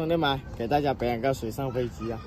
弟们，给大家表演个水上飞机啊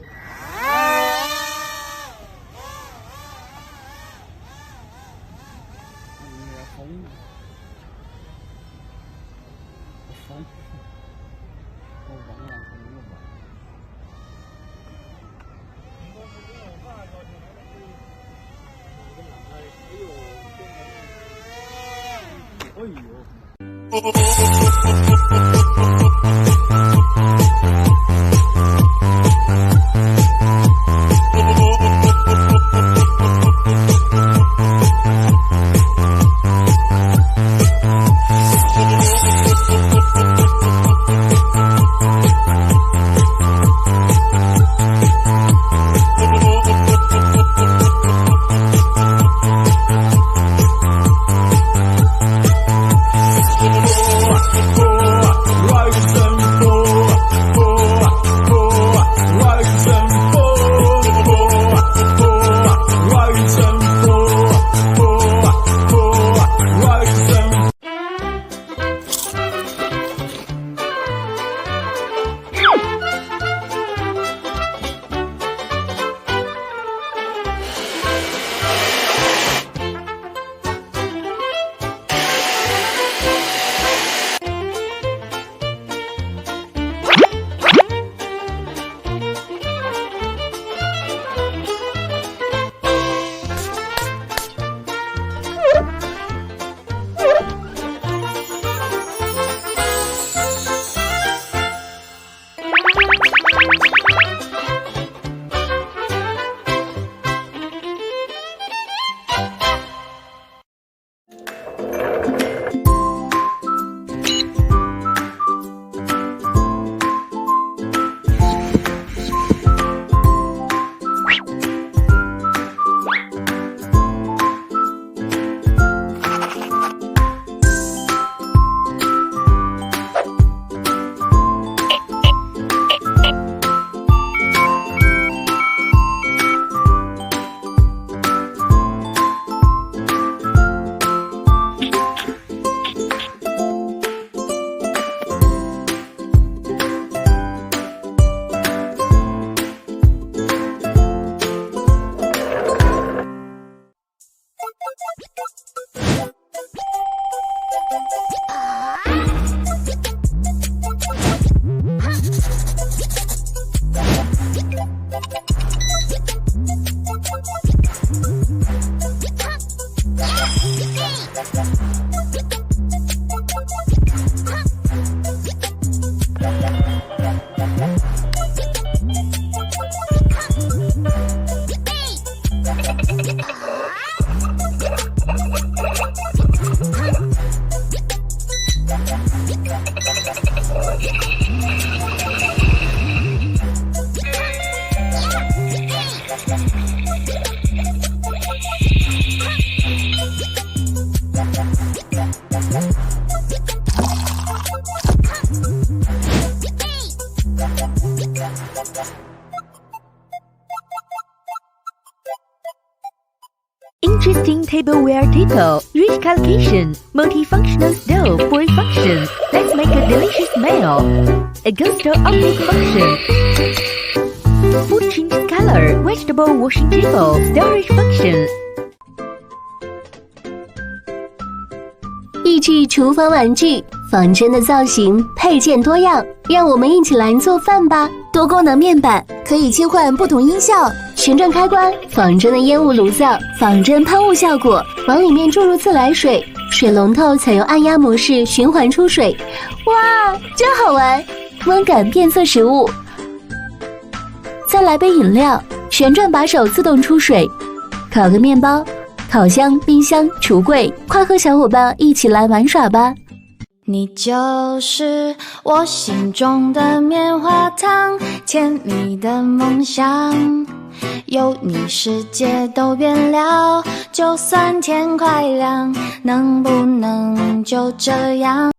！Interesting tableware table, rich collocation, multifunctional stove for function. Let's make a delicious meal. A gusto optic function. Food change color, vegetable washing table, storage function. 艺伎厨房玩具，仿真的造型，配件多样，让我们一起来做饭吧！多功能面板可以切换不同音效，旋转开关，仿真的烟雾炉灶，仿真喷雾效果，往里面注入自来水，水龙头采用按压模式循环出水，哇，真好玩！温感变色食物，再来杯饮料，旋转把手自动出水，烤个面包。烤箱、冰箱、橱柜，快和小伙伴一起来玩耍吧！你就是我心中的棉花糖，甜蜜的梦想，有你世界都变了，就算天快亮，能不能就这样？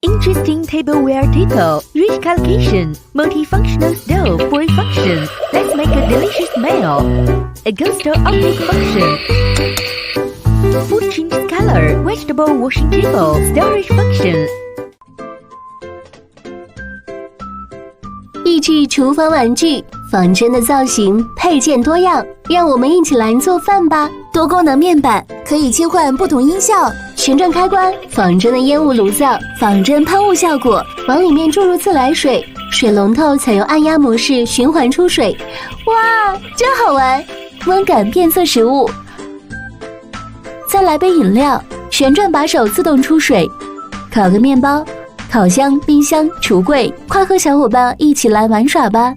Interesting tableware table, rich collocation, multifunctional stove for function. Let's make a delicious meal. A ghost optic function. Food change color, vegetable washing table, storage function. 益智厨房玩具，仿真的造型，配件多样，让我们一起来做饭吧！多功能面板可以切换不同音效，旋转开关，仿真的烟雾炉灶，仿真喷雾效果，往里面注入自来水，水龙头采用按压模式循环出水，哇，真好玩！温感变色食物，再来杯饮料，旋转把手自动出水。烤个面包，烤箱、冰箱、橱柜，快和小伙伴一起来玩耍吧！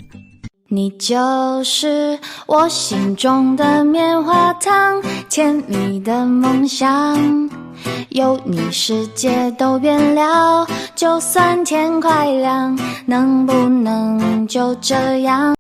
你就是我心中的棉花糖，甜蜜的梦想，有你世界都变了，就算天快亮，能不能就这样？